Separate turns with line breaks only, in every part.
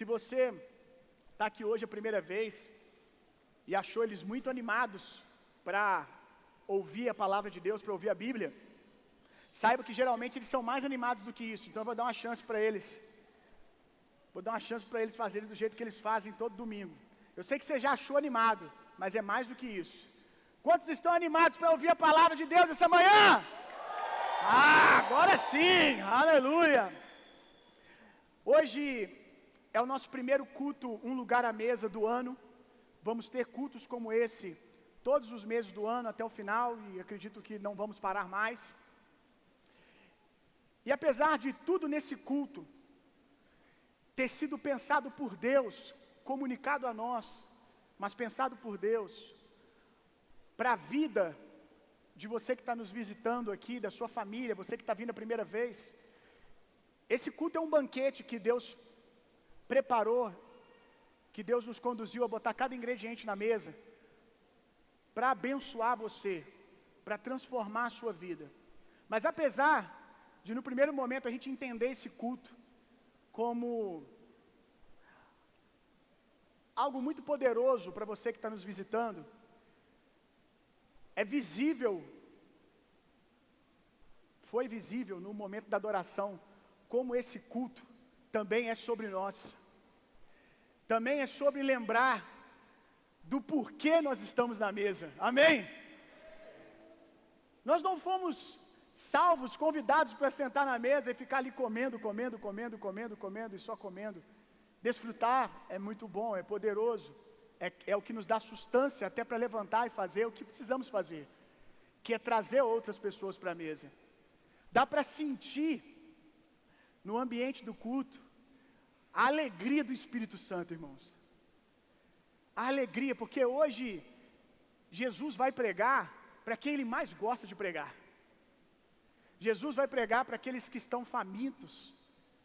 Se você está aqui hoje a primeira vez e achou eles muito animados para ouvir a palavra de Deus, para ouvir a Bíblia, saiba que geralmente eles são mais animados do que isso. Então eu vou dar uma chance para eles. Vou dar uma chance para eles fazerem do jeito que eles fazem todo domingo. Eu sei que você já achou animado, mas é mais do que isso. Quantos estão animados para ouvir a palavra de Deus essa manhã? Agora sim! Aleluia! Hoje é o nosso primeiro culto, um lugar à mesa do ano. Vamos ter cultos como esse todos os meses do ano até o final, e acredito que não vamos parar mais. E apesar de tudo nesse culto ter sido pensado por Deus, comunicado a nós, mas pensado por Deus, para a vida de você que está nos visitando aqui, da sua família, você que está vindo a primeira vez, esse culto é um banquete que Deus preparou, que Deus nos conduziu a botar cada ingrediente na mesa, para abençoar você, para transformar a sua vida. Mas apesar de no primeiro momento a gente entender esse culto como algo muito poderoso para você que está nos visitando, é visível, foi visível no momento da adoração, como esse culto também é sobre nós. Também é sobre lembrar do porquê nós estamos na mesa. Amém? Nós não fomos salvos, convidados para sentar na mesa e ficar ali comendo e só comendo. Desfrutar é muito bom, é poderoso, é o que nos dá sustância até para levantar e fazer o que precisamos fazer, que é trazer outras pessoas para a mesa. Dá para sentir no ambiente do culto a alegria do Espírito Santo, irmãos. A alegria, porque hoje Jesus vai pregar para quem Ele mais gosta de pregar. Jesus vai pregar para aqueles que estão famintos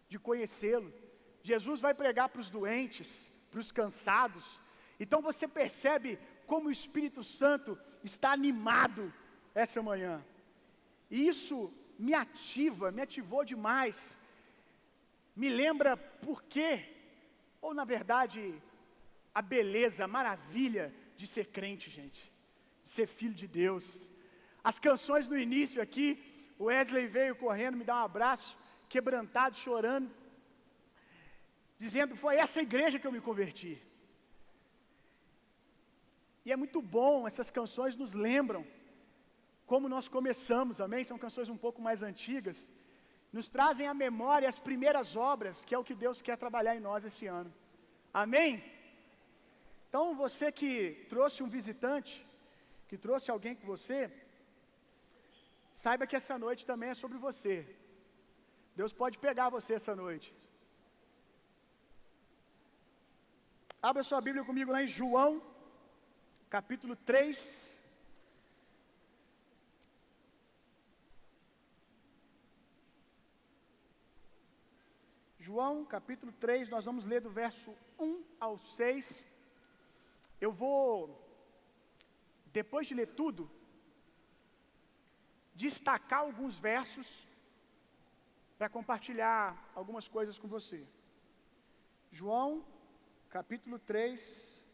de conhecê-lo. Jesus vai pregar para os doentes, para os cansados. Então você percebe como o Espírito Santo está animado essa manhã. E isso me ativou demais. Me lembra por quê, ou na verdade, a beleza, a maravilha de ser crente, gente. De ser filho de Deus. As canções no início aqui, o Wesley veio correndo, me dá um abraço, quebrantado, chorando, dizendo, foi essa igreja que eu me converti. E é muito bom, essas canções nos lembram como nós começamos, amém? São canções um pouco mais antigas, nos trazem à memória as primeiras obras, que é o que Deus quer trabalhar em nós esse ano. Amém? Então, você que trouxe um visitante, que trouxe alguém com você, saiba que essa noite também é sobre você. Deus pode pegar você essa noite. Abra sua Bíblia comigo lá em João, capítulo 3. João, capítulo 3, nós vamos ler do verso 1 ao 6. Eu vou, depois de ler tudo, destacar alguns versos para compartilhar algumas coisas com você. João, capítulo 3,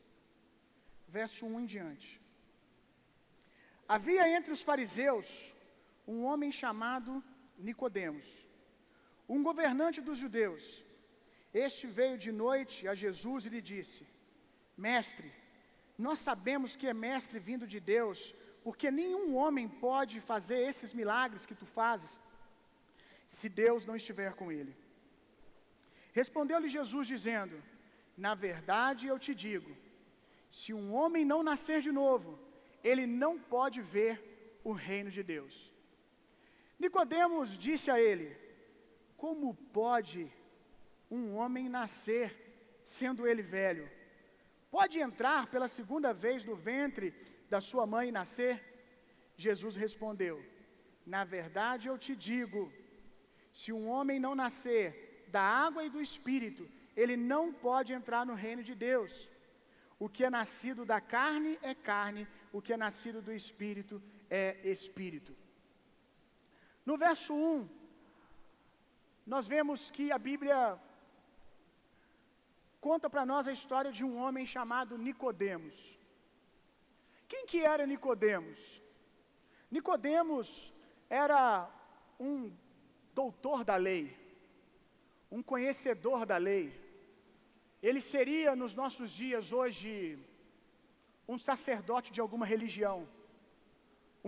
verso 1 em diante. Havia entre os fariseus um homem chamado Nicodemos, um governante dos judeus. Este veio de noite a Jesus e lhe disse: Mestre, nós sabemos que é mestre vindo de Deus, porque nenhum homem pode fazer esses milagres que tu fazes, se Deus não estiver com ele. Respondeu-lhe Jesus dizendo: Na verdade eu te digo, se um homem não nascer de novo, ele não pode ver o reino de Deus. Nicodemos disse a ele: Como pode um homem nascer, sendo ele velho? Pode entrar pela segunda vez no ventre da sua mãe e nascer? Jesus respondeu: Na verdade eu te digo, se um homem não nascer da água e do Espírito, ele não pode entrar no reino de Deus. O que é nascido da carne é carne, o que é nascido do Espírito é Espírito. No verso 1, nós vemos que a Bíblia conta para nós a história de um homem chamado Nicodemos. Quem que era Nicodemos? Nicodemos era um doutor da lei, um conhecedor da lei. Ele seria, nos nossos dias hoje, um sacerdote de alguma religião,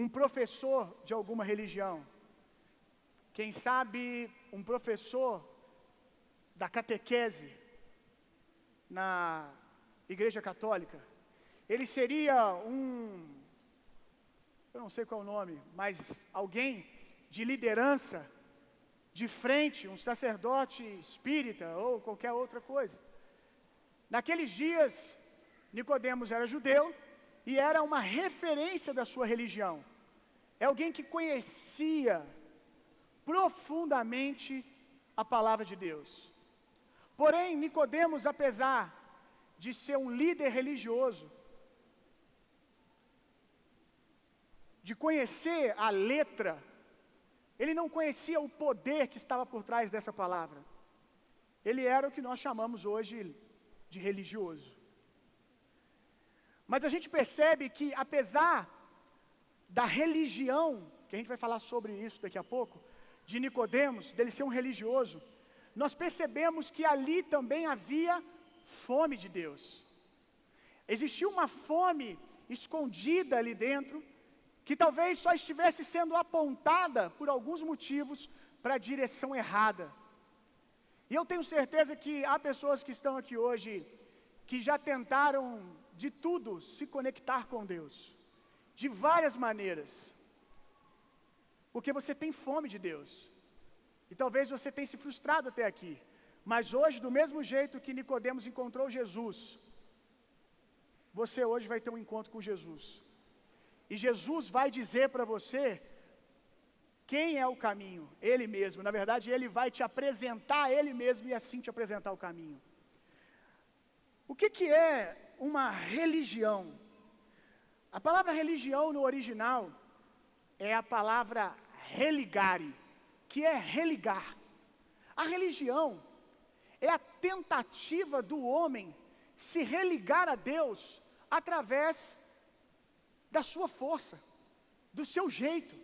um professor de alguma religião, quem sabe um professor da catequese na Igreja Católica. Ele seria eu não sei qual é o nome, mas alguém de liderança, de frente, um sacerdote espírita ou qualquer outra coisa. Naqueles dias, Nicodemos era judeu e era uma referência da sua religião. É alguém que conhecia profundamente a palavra de Deus. Porém, Nicodemos, apesar de ser um líder religioso, de conhecer a letra, ele não conhecia o poder que estava por trás dessa palavra. Ele era o que nós chamamos hoje de religioso. Mas a gente percebe que, apesar da religião, que a gente vai falar sobre isso daqui a pouco, de Nicodemos, dele ser um religioso, nós percebemos que ali também havia fome de Deus. Existia uma fome escondida ali dentro, que talvez só estivesse sendo apontada por alguns motivos para a direção errada. E eu tenho certeza que há pessoas que estão aqui hoje que já tentaram de tudo se conectar com Deus, de várias maneiras, porque você tem fome de Deus, e talvez você tenha se frustrado até aqui, mas hoje, do mesmo jeito que Nicodemos encontrou Jesus, você hoje vai ter um encontro com Jesus, e Jesus vai dizer para você quem é o caminho, Ele mesmo. Na verdade, Ele vai te apresentar Ele mesmo e assim te apresentar o caminho. O que é uma religião? A palavra religião no original é a palavra religare, que é religar. A religião é a tentativa do homem se religar a Deus através da sua força, do seu jeito.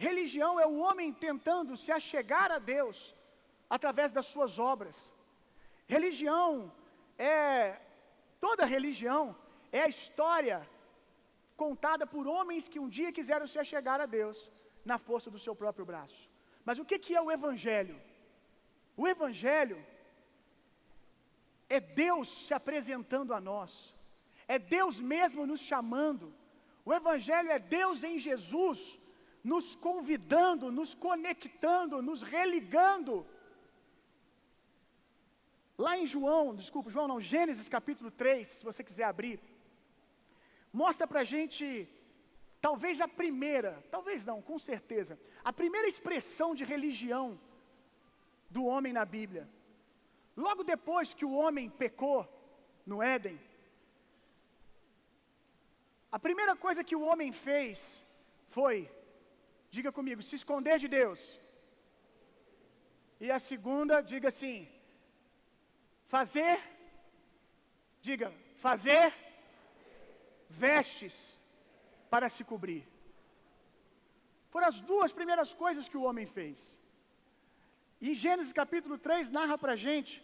Religião é o homem tentando se achegar a Deus através das suas obras. Toda religião é a história contada por homens que um dia quiseram se achegar a Deus na força do seu próprio braço. Mas o que é o Evangelho? O Evangelho é Deus se apresentando a nós, é Deus mesmo nos chamando. O Evangelho é Deus em Jesus nos convidando, nos conectando, nos religando. Lá em Gênesis capítulo 3, se você quiser abrir, mostra pra gente, talvez a primeira, talvez não, com certeza, a primeira expressão de religião do homem na Bíblia. Logo depois que o homem pecou no Éden, a primeira coisa que o homem fez foi, diga comigo, se esconder de Deus. E a segunda, diga assim, fazer vestes para se cobrir. Foram as duas primeiras coisas que o homem fez. Em Gênesis capítulo 3 narra pra gente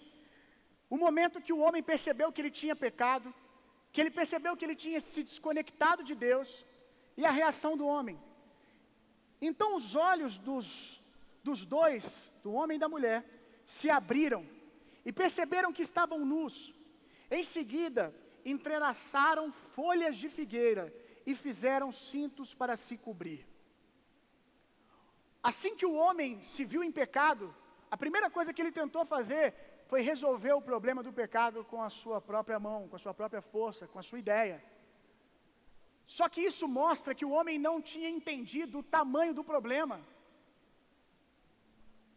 o momento que o homem percebeu que ele tinha pecado, que ele percebeu que ele tinha se desconectado de Deus, e a reação do homem. Então os olhos dos dois, do homem e da mulher, se abriram e perceberam que estavam nus. Em seguida, entrelaçaram folhas de figueira e fizeram cintos para se cobrir. Assim que o homem se viu em pecado, a primeira coisa que ele tentou fazer foi resolver o problema do pecado com a sua própria mão, com a sua própria força, com a sua ideia. Só que isso mostra que o homem não tinha entendido o tamanho do problema.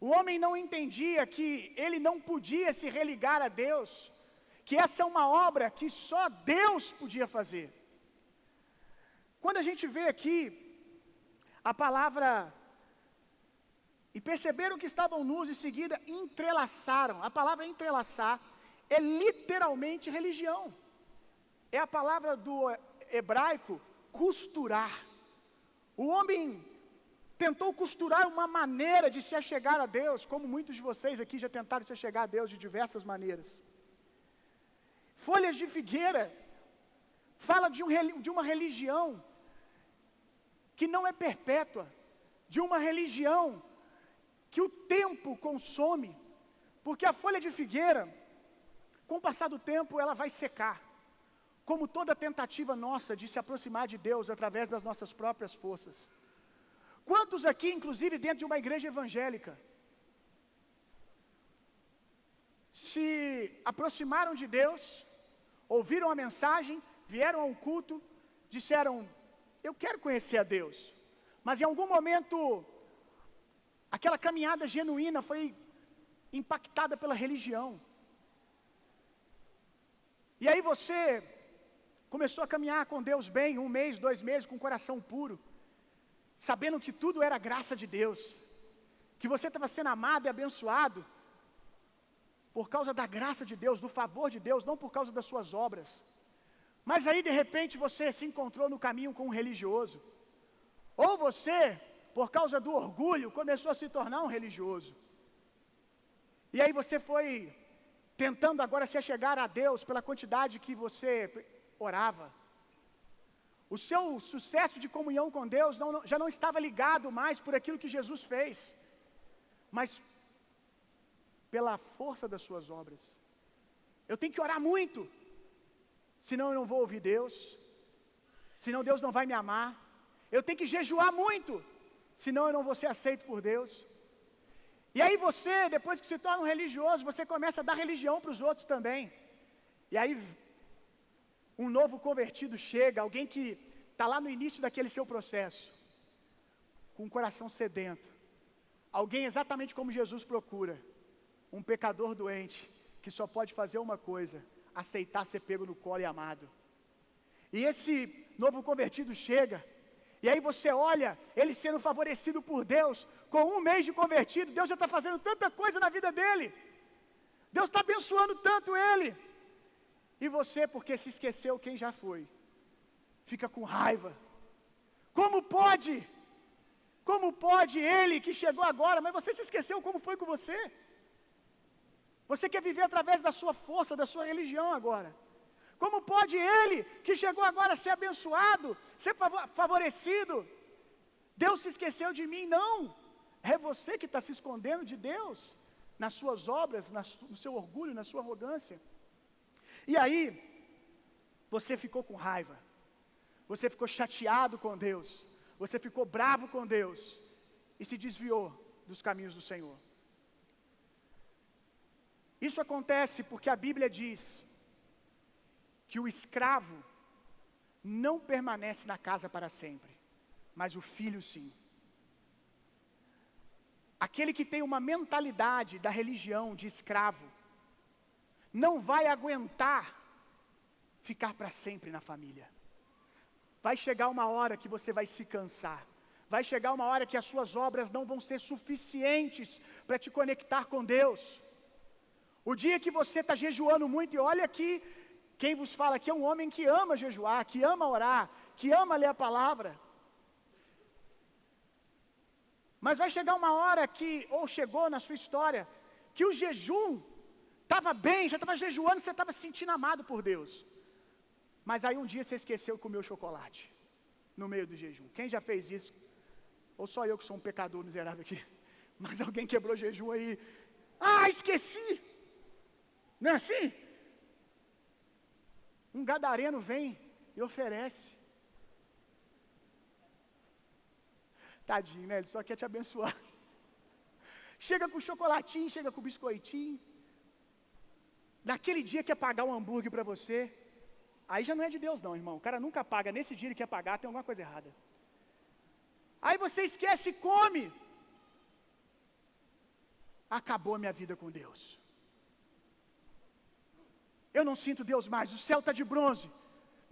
O homem não entendia que ele não podia se religar a Deus, que essa é uma obra que só Deus podia fazer. Quando a gente vê aqui a palavra, e perceberam que estavam nus, em seguida entrelaçaram. A palavra entrelaçar é literalmente religião. É a palavra do hebraico costurar. O homem tentou costurar uma maneira de se achegar a Deus, como muitos de vocês aqui já tentaram se achegar a Deus de diversas maneiras. Folhas de figueira fala de uma religião que não é perpétua, de uma religião que o tempo consome, porque a folha de figueira, com o passar do tempo, ela vai secar, como toda tentativa nossa de se aproximar de Deus através das nossas próprias forças. Quantos aqui, inclusive dentro de uma igreja evangélica, se aproximaram de Deus, ouviram a mensagem, vieram a um culto, disseram: eu quero conhecer a Deus, mas em algum momento aquela caminhada genuína foi impactada pela religião. E aí você começou a caminhar com Deus bem, 1 mês, 2 meses, com o coração puro, sabendo que tudo era graça de Deus, que você estava sendo amado e abençoado por causa da graça de Deus, do favor de Deus, não por causa das suas obras. Mas aí de repente você se encontrou no caminho com um religioso, ou você, por causa do orgulho, começou a se tornar um religioso. E aí você foi tentando agora se achegar a Deus pela quantidade que você orava. O seu sucesso de comunhão com Deus já não estava ligado mais por aquilo que Jesus fez, mas pela força das suas obras. Eu tenho que orar muito, senão eu não vou ouvir Deus, senão Deus não vai me amar. Eu tenho que jejuar muito, senão eu não vou ser aceito por Deus. E aí você, depois que se torna um religioso, você começa a dar religião para os outros também. E aí um novo convertido chega, alguém que está lá no início daquele seu processo, com o coração sedento, alguém exatamente como Jesus procura, um pecador doente, que só pode fazer uma coisa: aceitar ser pego no colo e amado. E esse novo convertido chega, e aí você olha ele sendo favorecido por Deus, com 1 mês de convertido, Deus já está fazendo tanta coisa na vida dele, Deus está abençoando tanto ele, e você, porque se esqueceu quem já foi, fica com raiva. Como pode? Como pode ele que chegou agora, mas você se esqueceu como foi com você? Você quer viver através da sua força, da sua religião agora. Como pode ele, que chegou agora, ser abençoado, ser favorecido? Deus se esqueceu de mim? Não. É você que está se escondendo de Deus, nas suas obras, no seu orgulho, na sua arrogância. E aí, você ficou com raiva, você ficou chateado com Deus, você ficou bravo com Deus, e se desviou dos caminhos do Senhor. Isso acontece porque a Bíblia diz que o escravo não permanece na casa para sempre, mas o filho sim. Aquele que tem uma mentalidade da religião de escravo, não vai aguentar ficar para sempre na família. Vai chegar uma hora que você vai se cansar. Vai chegar uma hora que as suas obras não vão ser suficientes para te conectar com Deus. O dia que você está jejuando muito, e olha aqui, quem vos fala aqui é um homem que ama jejuar, que ama orar, que ama ler a palavra. Mas vai chegar uma hora que, ou chegou na sua história, que o jejum estava bem, já estava jejuando, você estava se sentindo amado por Deus. Mas aí um dia você esqueceu de comer o chocolate, no meio do jejum. Quem já fez isso? Ou só eu que sou um pecador miserável aqui? Mas alguém quebrou o jejum aí. Esqueci! Não é assim? Um gadareno vem e oferece. Tadinho, né? Ele só quer te abençoar. Chega com chocolatinho, chega com biscoitinho. Naquele dia quer pagar um hambúrguer para você. Aí já não é de Deus não, irmão. O cara nunca paga. Nesse dia ele quer pagar, tem alguma coisa errada. Aí você esquece e come. Acabou a minha vida com Deus. Eu não sinto Deus mais, o céu está de bronze.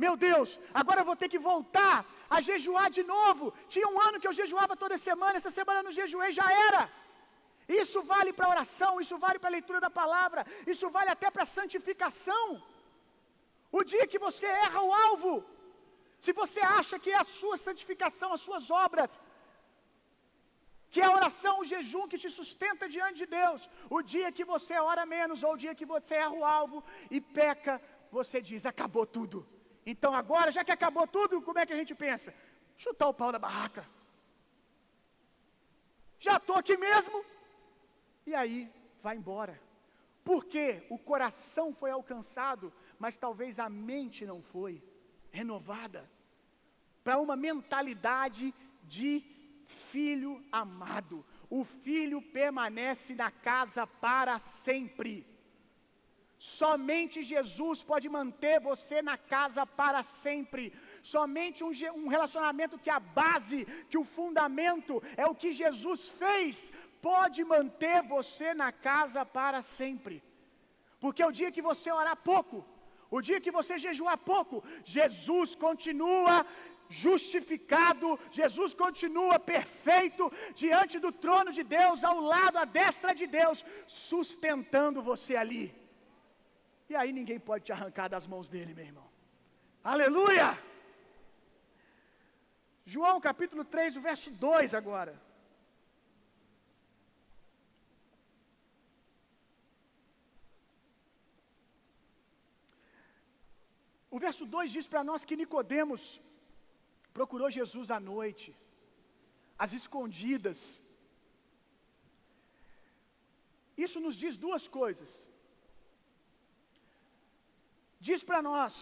Meu Deus, agora eu vou ter que voltar a jejuar de novo. Tinha um ano que eu jejuava toda semana, essa semana eu não jejuei, já era. Isso vale para a oração, isso vale para a leitura da palavra, isso vale até para a santificação. O dia que você erra o alvo, se você acha que é a sua santificação, as suas obras, que é a oração, o jejum que te sustenta diante de Deus, o dia que você ora menos, ou o dia que você erra o alvo e peca, você diz, acabou tudo. Então agora, já que acabou tudo, como é que a gente pensa? Chutar o pau da barraca. Já estou aqui mesmo. E aí, vai embora. Porque o coração foi alcançado, mas talvez a mente não foi renovada para uma mentalidade de filho amado. O filho permanece na casa para sempre. Somente Jesus pode manter você na casa para sempre. Somente um relacionamento que a base, que o fundamento é o que Jesus fez, pode manter você na casa para sempre. Porque o dia que você orar pouco, o dia que você jejuar pouco, Jesus continua justificado, Jesus continua perfeito diante do trono de Deus, ao lado, à destra de Deus, sustentando você ali. E aí ninguém pode te arrancar das mãos dele, meu irmão. Aleluia! João capítulo 3, o verso 2 agora. O verso 2 diz para nós que Nicodemos procurou Jesus à noite, às escondidas. Isso nos diz duas coisas. Diz para nós,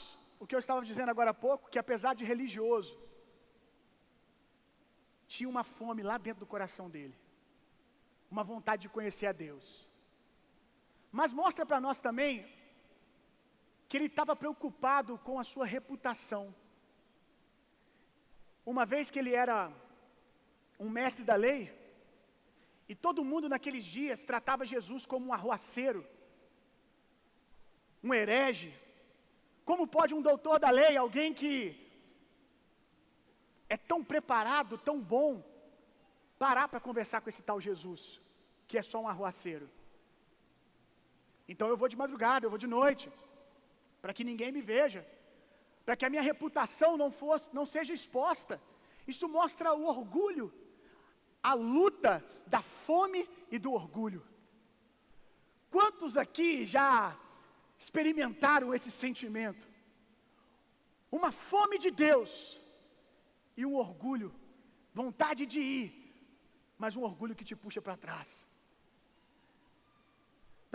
o que eu estava dizendo agora há pouco, que apesar de religioso, tinha uma fome lá dentro do coração dele, uma vontade de conhecer a Deus. Mas mostra para nós também que ele estava preocupado com a sua reputação. Uma vez que ele era um mestre da lei, e todo mundo naqueles dias tratava Jesus como um arruaceiro, um herege. Como pode um doutor da lei, alguém que é tão preparado, tão bom, parar para conversar com esse tal Jesus, que é só um arruaceiro? Então eu vou de madrugada, eu vou de noite, para que ninguém me veja, para que a minha reputação não seja exposta. Isso mostra o orgulho, a luta da fome e do orgulho. Quantos aqui já experimentaram esse sentimento? Uma fome de Deus e um orgulho, vontade de ir, mas um orgulho que te puxa para trás.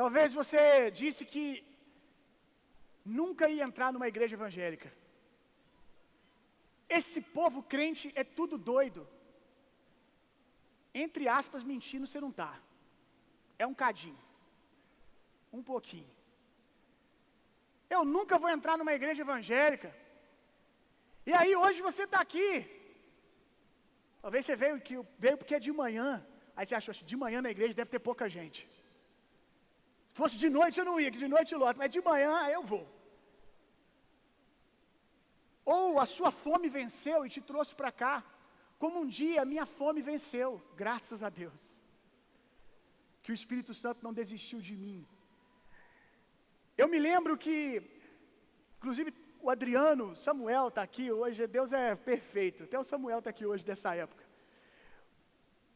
Talvez você disse que nunca ia entrar numa igreja evangélica. Esse povo crente é tudo doido. Entre aspas, mentindo você não está. É um cadinho. Um pouquinho. Eu nunca vou entrar numa igreja evangélica. E aí hoje você está aqui. Talvez você veio porque é de manhã. Aí você achou, de manhã na igreja deve ter pouca gente. Se fosse de noite eu não ia, que de noite lota, mas de manhã eu vou. Ou a sua fome venceu e te trouxe para cá, como um dia a minha fome venceu, graças a Deus. Que o Espírito Santo não desistiu de mim. Eu me lembro que, inclusive o Adriano, Samuel está aqui hoje, Deus é perfeito, até o Samuel está aqui hoje dessa época.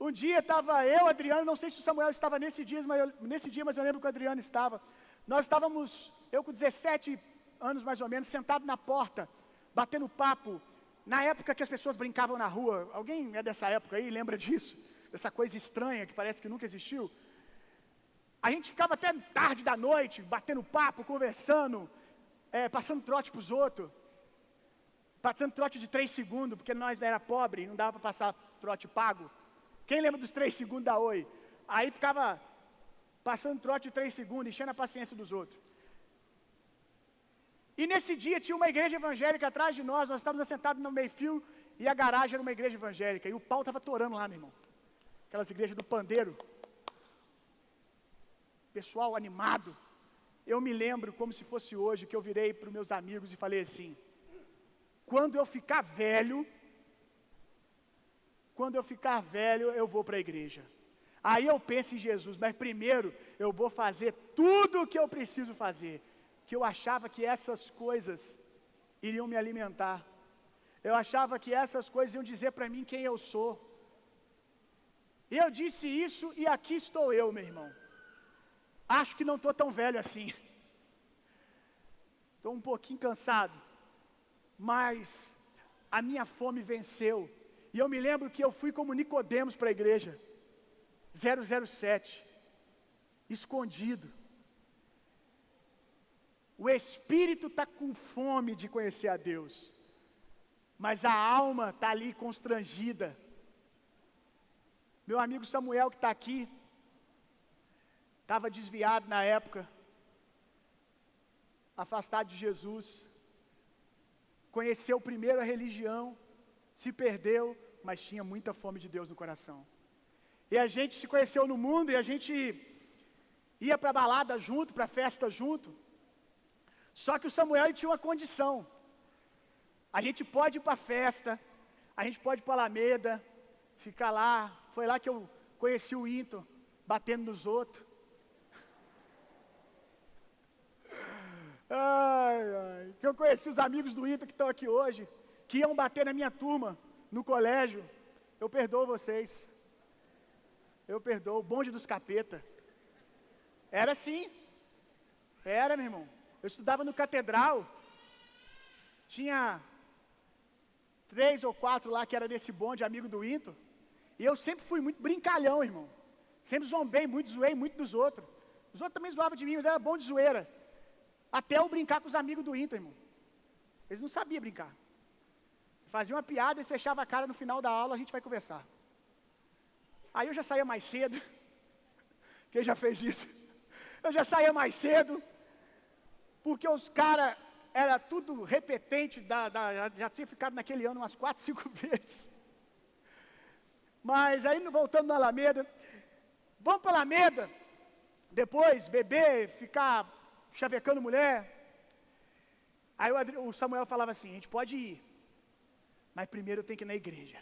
Um dia estava eu, Adriano, não sei se o Samuel estava nesse dia, mas eu lembro que o Adriano estava. Nós estávamos, eu com 17 anos mais ou menos, sentado na porta, batendo papo, na época que as pessoas brincavam na rua. Alguém é dessa época aí, lembra disso? Dessa coisa estranha que parece que nunca existiu? A gente ficava até tarde da noite, batendo papo, conversando, passando trote para os outros. Passando trote de 3 segundos, porque nós era pobre, não dava para passar trote pago. Quem lembra dos 3 segundos da Oi? Aí ficava passando trote de 3 segundos, enchendo a paciência dos outros. E nesse dia tinha uma igreja evangélica atrás de nós estávamos assentados no meio-fio, e a garagem era uma igreja evangélica, e o pau estava torando lá, meu irmão. Aquelas igrejas do pandeiro. Pessoal animado. Eu me lembro como se fosse hoje, que eu virei para os meus amigos e falei assim, quando eu ficar velho, eu vou para a igreja. Aí eu penso em Jesus, mas primeiro eu vou fazer tudo o que eu preciso fazer, que eu achava que essas coisas iriam me alimentar. Eu achava que essas coisas iam dizer para mim quem eu sou. E eu disse isso e aqui estou eu, meu irmão. Acho que não estou tão velho assim. Estou um pouquinho cansado, mas a minha fome venceu. E eu me lembro que eu fui como Nicodemos para a igreja, 007, escondido. O espírito está com fome de conhecer a Deus, mas a alma está ali constrangida. Meu amigo Samuel, que está aqui, estava desviado na época, afastado de Jesus, conheceu primeiro a religião, se perdeu, mas tinha muita fome de Deus no coração. E a gente se conheceu no mundo e a gente ia para a balada junto, para a festa junto. Só que o Samuel tinha uma condição. A gente pode ir para a festa, a gente pode ir para a Alameda, ficar lá. Foi lá que eu conheci o Into, batendo nos outros. Ai, ai. Que eu conheci os amigos do Into que estão aqui hoje, que iam bater na minha turma, no colégio. Eu perdoo vocês. Eu perdoo. O bonde dos capeta. Era assim. Era, meu irmão. Eu estudava no Catedral. Tinha 3 ou 4 lá que era desse bonde, amigo do Into. E eu sempre fui muito brincalhão, irmão. Sempre zombei muito, zoei muito dos outros. Os outros também zoavam de mim, mas era bom de zoeira. Até eu brincar com os amigos do Inter, irmão. Eles não sabiam brincar. Você fazia uma piada, eles fechavam a cara no final da aula, a gente vai conversar. Aí eu já saía mais cedo. Quem já fez isso? Eu já saía mais cedo, porque os caras, era tudo repetente, já tinha ficado naquele ano umas 4, 5 vezes. Mas aí, voltando na Alameda, vamos para a Alameda, depois beber, ficar chavecando mulher. Aí o Samuel falava assim, a gente pode ir, mas primeiro eu tenho que ir na igreja.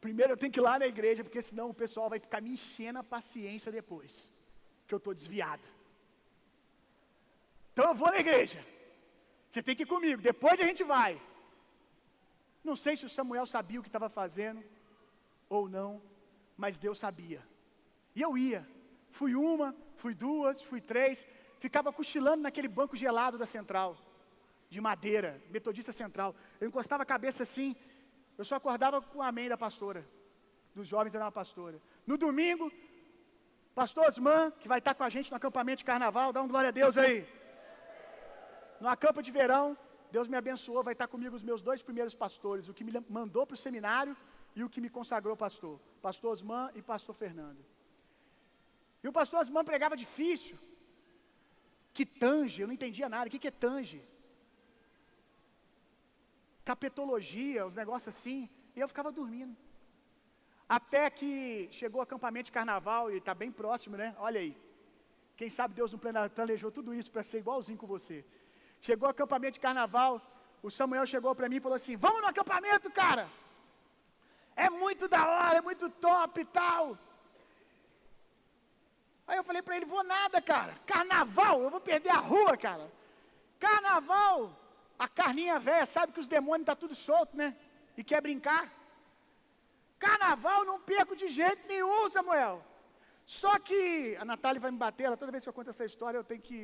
Primeiro eu tenho que ir lá na igreja, porque senão o pessoal vai ficar me enchendo a paciência depois, que eu estou desviado. Então eu vou na igreja, você tem que ir comigo, depois a gente vai. Não sei se o Samuel sabia o que estava fazendo, ou não, mas Deus sabia. E eu ia, fui 1, fui 2, fui 3, ficava cochilando naquele banco gelado da central, de madeira, metodista central. Eu encostava a cabeça assim, eu só acordava com o amém da pastora, dos jovens era uma pastora. No domingo, pastor Osman, que vai estar com a gente no acampamento de carnaval, dá um glória a Deus aí. No acampo de verão, Deus me abençoou, vai estar comigo os meus 2 primeiros pastores, o que me mandou para o seminário e o que me consagrou pastor. Pastor Osman e pastor Fernando. E o pastor Osman pregava difícil. Que tange, eu não entendia nada. O que é tange? Capetologia, os negócios assim. E eu ficava dormindo. Até que chegou o acampamento de carnaval, e está bem próximo, né? Olha aí. Quem sabe Deus não planejou tudo isso para ser igualzinho com você. Chegou o acampamento de carnaval, o Samuel chegou para mim e falou assim, vamos no acampamento, cara! É muito da hora, é muito top e tal. Aí eu falei para ele, vou nada, cara. Carnaval, eu vou perder a rua, cara. Carnaval, a carninha velha sabe que os demônios estão tudo solto, né? E quer brincar. Carnaval não perco de jeito nenhum, Samuel. Só que a Natália vai me bater, toda vez que eu conto essa história eu tenho que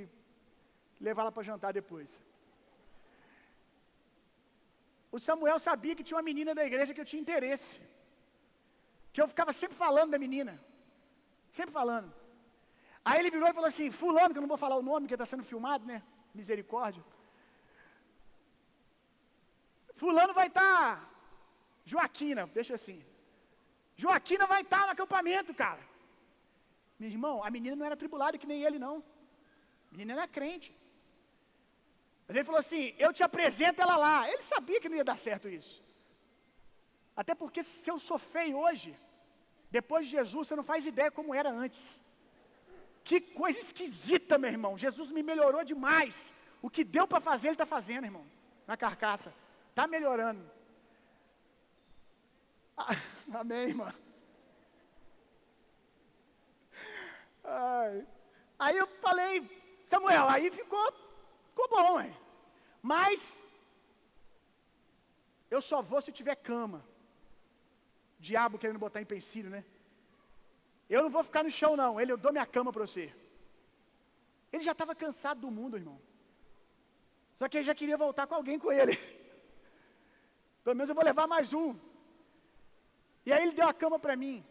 levar ela para jantar depois. O Samuel sabia que tinha uma menina da igreja que eu tinha interesse. Que eu ficava sempre falando da menina. Sempre falando. Aí ele virou e falou assim, fulano, que eu não vou falar o nome, porque está sendo filmado, né? Misericórdia. Fulano vai estar... Joaquina, deixa assim. Joaquina vai estar no acampamento, cara. Meu irmão, a menina não era tribulada que nem ele, não. A menina era crente. Mas ele falou assim, eu te apresento ela lá. Ele sabia que não ia dar certo isso. Até porque se eu sou feio hoje, depois de Jesus, você não faz ideia como era antes. Que coisa esquisita, meu irmão. Jesus me melhorou demais. O que deu para fazer, ele está fazendo, irmão. Na carcaça. Está melhorando. Amém, irmão. Ai. Aí eu falei, Samuel, aí ficou bom, hein? Mas eu só vou se tiver cama. Diabo querendo botar em empecilho, né? Eu não vou ficar no chão, não. Eu dou minha cama para você. Ele já estava cansado do mundo, irmão. Só que ele já queria voltar com alguém com ele. Pelo menos eu vou levar mais um. E aí ele deu a cama para mim.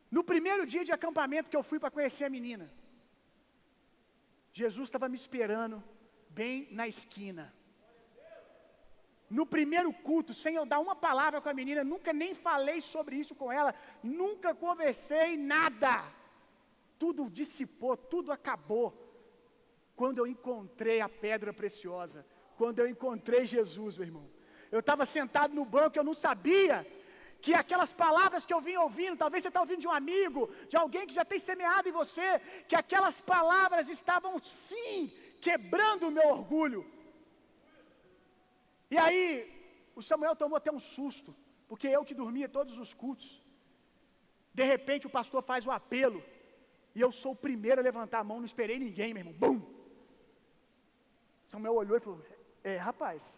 No primeiro dia de acampamento que eu fui para conhecer a menina, Jesus estava me esperando bem na esquina. No primeiro culto, sem eu dar uma palavra com a menina, nunca nem falei sobre isso com ela, nunca conversei nada. Tudo dissipou, tudo acabou. Quando eu encontrei a pedra preciosa, quando eu encontrei Jesus, meu irmão. Eu estava sentado no banco, eu não sabia que aquelas palavras que eu vinha ouvindo, talvez você está ouvindo de um amigo, de alguém que já tem semeado em você, que aquelas palavras estavam sim quebrando o meu orgulho. E aí, o Samuel tomou até um susto, porque eu que dormia todos os cultos, de repente o pastor faz o apelo, e eu sou o primeiro a levantar a mão, não esperei ninguém, meu irmão, bum! Samuel olhou e falou, rapaz,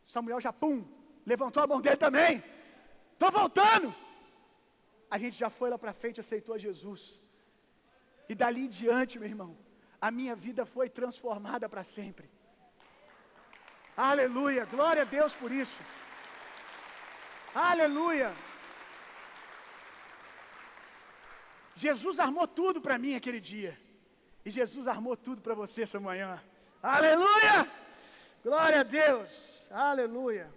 Samuel já, pum, levantou a mão dele também, estou voltando! A gente já foi lá para frente, aceitou Jesus, e dali em diante, meu irmão, a minha vida foi transformada para sempre. Aleluia, glória a Deus por isso. Aleluia. Jesus armou tudo para mim aquele dia. E Jesus armou tudo para você essa manhã. Aleluia. Glória a Deus. Aleluia.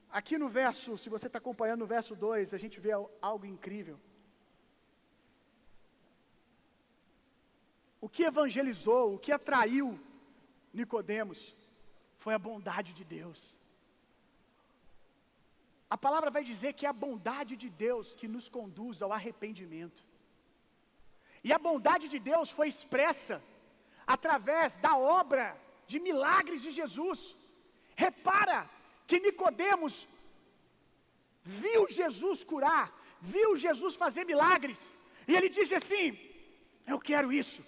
Aqui no verso, se você está acompanhando no verso 2, a gente vê algo incrível. O que evangelizou, o que atraiu Nicodemos foi a bondade de Deus. A palavra vai dizer que é a bondade de Deus que nos conduz ao arrependimento. E a bondade de Deus foi expressa através da obra de milagres de Jesus. Repara que Nicodemos viu Jesus curar, viu Jesus fazer milagres, e ele disse assim: eu quero isso.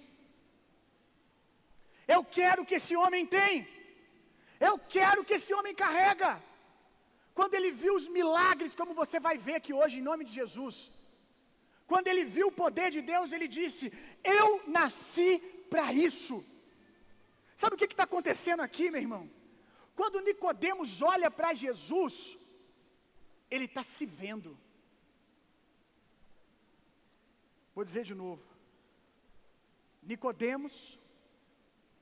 Eu quero que esse homem tem. Eu quero que esse homem carrega. Quando ele viu os milagres, como você vai ver aqui hoje, em nome de Jesus. Quando ele viu o poder de Deus, ele disse: eu nasci para isso. Sabe o que está acontecendo aqui, meu irmão? Quando Nicodemos olha para Jesus, ele está se vendo. Vou dizer de novo. Nicodemos,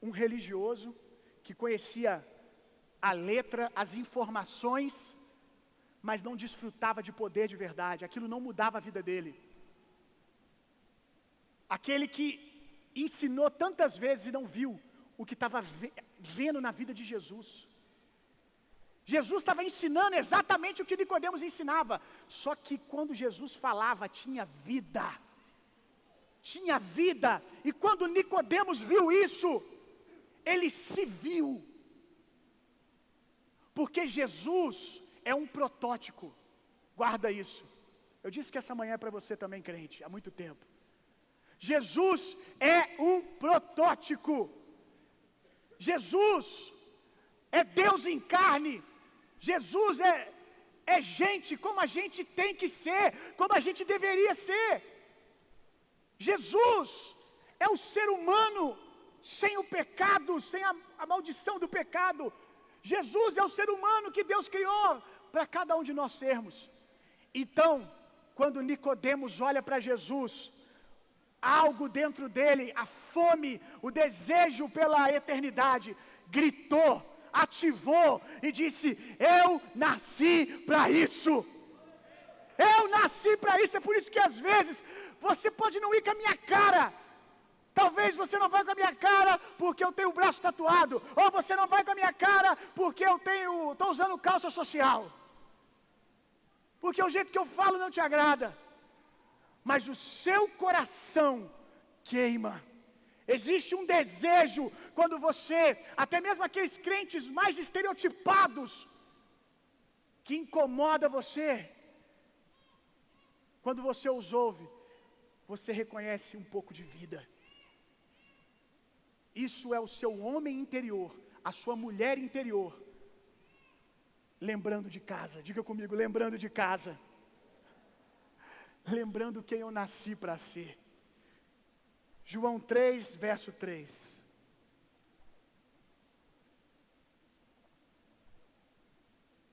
um religioso que conhecia a letra, as informações, mas não desfrutava de poder de verdade. Aquilo não mudava a vida dele. Aquele que ensinou tantas vezes e não viu o que estava vendo na vida de Jesus. Jesus estava ensinando exatamente o que Nicodemos ensinava, só que quando Jesus falava, tinha vida. Tinha vida. E quando Nicodemos viu isso, ele se viu. Porque Jesus é um protótipo. Guarda isso. Eu disse que essa manhã é para você também, crente, há muito tempo. Jesus é um protótipo. Jesus é Deus em carne. Jesus é gente como a gente tem que ser, como a gente deveria ser. Jesus é o ser humano sem o pecado, sem a maldição do pecado. Jesus é o ser humano que Deus criou para cada um de nós sermos. Então, quando Nicodemos olha para Jesus, algo dentro dele, a fome, o desejo pela eternidade, gritou, ativou e disse: eu nasci para isso. Eu nasci para isso. É por isso que às vezes você pode não ir com a minha cara. Talvez você não vai com a minha cara porque eu tenho o braço tatuado, ou você não vai com a minha cara porque eu estou usando calça social, porque o jeito que eu falo não te agrada, mas o seu coração queima. Existe um desejo quando você, até mesmo aqueles crentes mais estereotipados, que incomoda você, quando você os ouve, você reconhece um pouco de vida. Isso é o seu homem interior, a sua mulher interior, lembrando de casa. Diga comigo, lembrando de casa. Lembrando quem eu nasci para ser. João 3, verso 3.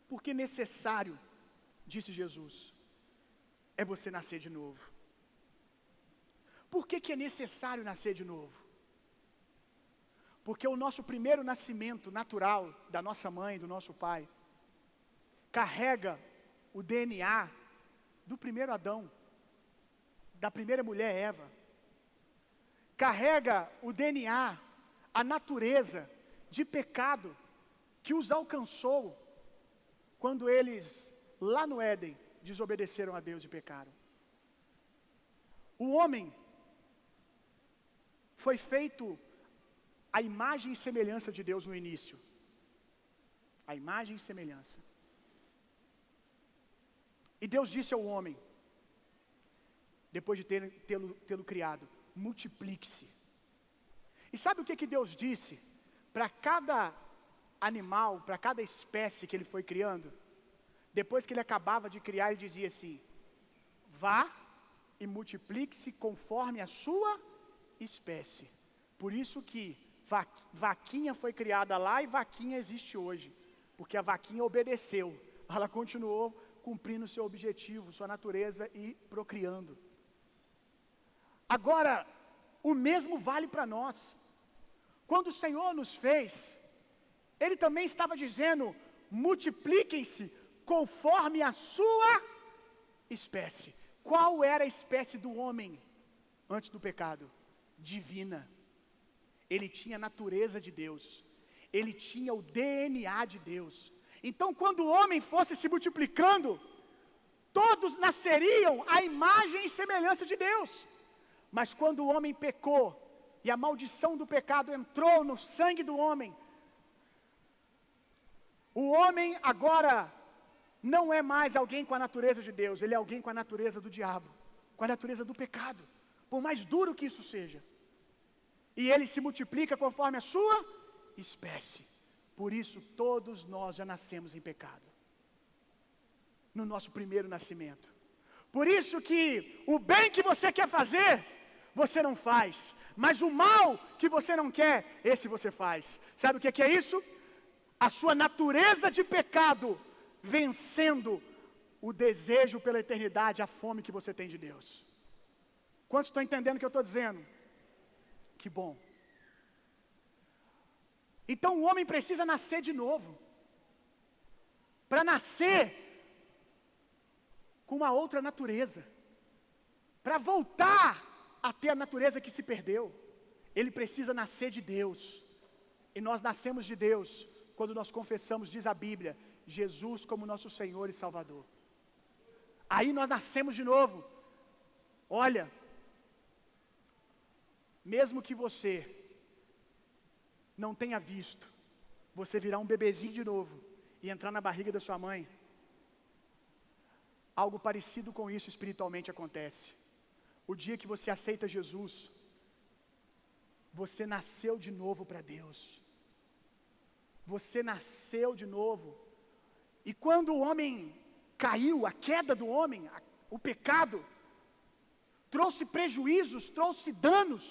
Porque necessário, disse Jesus, é você nascer de novo. Por que é necessário nascer de novo? Porque o nosso primeiro nascimento natural, da nossa mãe, do nosso pai, carrega o DNA do primeiro Adão, da primeira mulher Eva. Carrega o DNA, a natureza de pecado que os alcançou quando eles, lá no Éden, desobedeceram a Deus e pecaram. O homem foi feito a imagem e semelhança de Deus no início. A imagem e semelhança. E Deus disse ao homem, depois de tê-lo criado, multiplique-se. E sabe o que Deus disse para cada animal, para cada espécie que ele foi criando? Depois que ele acabava de criar, ele dizia assim: vá e multiplique-se conforme a sua espécie. Por isso que vaquinha foi criada lá e vaquinha existe hoje, porque a vaquinha obedeceu, ela continuou cumprindo seu objetivo, sua natureza e procriando. Agora, o mesmo vale para nós. Quando o Senhor nos fez, Ele também estava dizendo: multipliquem-se conforme a sua espécie. Qual era a espécie do homem antes do pecado? Divina. Ele tinha a natureza de Deus. Ele tinha o DNA de Deus. Então, quando o homem fosse se multiplicando, todos nasceriam à imagem e semelhança de Deus. Mas quando o homem pecou, e a maldição do pecado entrou no sangue do homem, o homem agora não é mais alguém com a natureza de Deus, ele é alguém com a natureza do diabo, com a natureza do pecado, por mais duro que isso seja. E ele se multiplica conforme a sua espécie. Por isso todos nós já nascemos em pecado, no nosso primeiro nascimento. Por isso que o bem que você quer fazer, você não faz, mas o mal que você não quer, esse você faz. Sabe o que é isso? A sua natureza de pecado vencendo o desejo pela eternidade, a fome que você tem de Deus. Quantos estão entendendo o que eu estou dizendo? Que bom. Então o homem precisa nascer de novo. Para nascer com uma outra natureza. Para voltar a ter a natureza que se perdeu, ele precisa nascer de Deus. E nós nascemos de Deus quando nós confessamos, diz a Bíblia, Jesus como nosso Senhor e Salvador. Aí nós nascemos de novo. Olha, mesmo que você não tenha visto, você virar um bebezinho de novo e entrar na barriga da sua mãe, algo parecido com isso espiritualmente acontece. O dia que você aceita Jesus, você nasceu de novo para Deus. Você nasceu de novo. E quando o homem caiu, a queda do homem, o pecado, trouxe prejuízos, trouxe danos.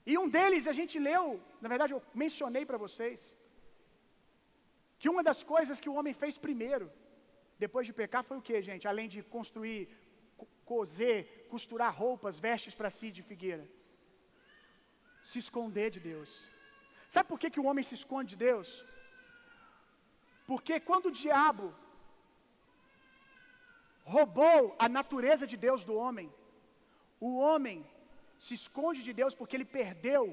E um deles a gente leu, na verdade eu mencionei para vocês, que uma das coisas que o homem fez primeiro, depois de pecar, foi o que, gente? Além de construir, coser, costurar roupas, vestes para si de figueira. Se esconder de Deus. Sabe por que o homem se esconde de Deus? Porque quando o diabo roubou a natureza de Deus do homem, o homem se esconde de Deus porque ele perdeu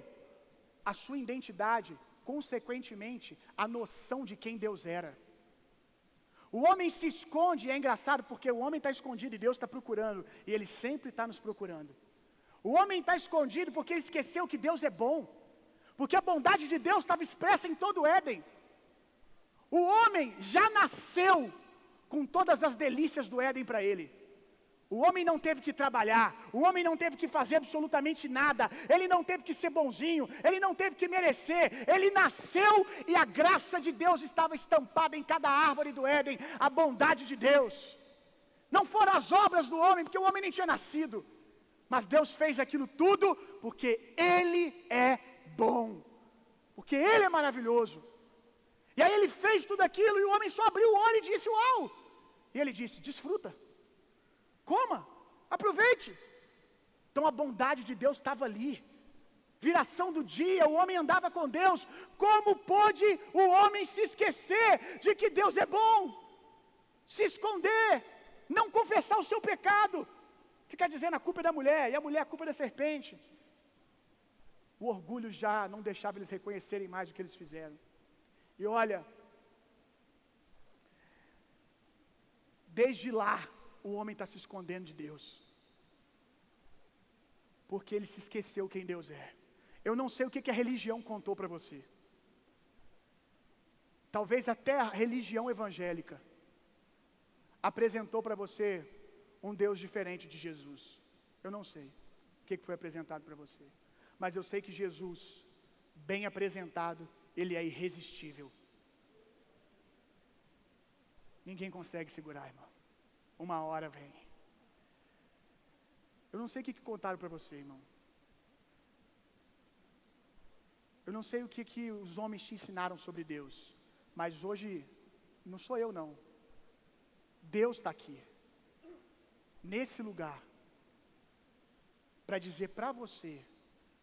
a sua identidade, consequentemente, a noção de quem Deus era. O homem se esconde, e é engraçado porque o homem está escondido e Deus está procurando, e Ele sempre está nos procurando. O homem está escondido porque ele esqueceu que Deus é bom, porque a bondade de Deus estava expressa em todo o Éden. O homem já nasceu com todas as delícias do Éden para ele. O homem não teve que trabalhar, o homem não teve que fazer absolutamente nada, ele não teve que ser bonzinho, ele não teve que merecer, ele nasceu e a graça de Deus estava estampada em cada árvore do Éden, a bondade de Deus. Não foram as obras do homem, porque o homem nem tinha nascido, mas Deus fez aquilo tudo porque Ele é bom, porque Ele é maravilhoso. E aí Ele fez tudo aquilo e o homem só abriu o olho e disse: uau! E Ele disse: desfruta. Coma, aproveite. Então a bondade de Deus estava ali. Viração do dia, o homem andava com Deus. Como pôde o homem se esquecer de que Deus é bom? Se esconder, não confessar o seu pecado, ficar dizendo a culpa é da mulher, e a mulher a culpa é da serpente. O orgulho já não deixava eles reconhecerem mais o que eles fizeram. E olha, desde lá, o homem está se escondendo de Deus, porque ele se esqueceu quem Deus é. Eu não sei o que a religião contou para você. Talvez até a religião evangélica apresentou para você um Deus diferente de Jesus. Eu não sei o que foi apresentado para você, mas eu sei que Jesus, bem apresentado, ele é irresistível. Ninguém consegue segurar, irmão. Uma hora vem. Eu não sei o que contaram para você, irmão. Eu não sei o que os homens te ensinaram sobre Deus, mas hoje não sou eu não. Deus está aqui, nesse lugar, para dizer para você,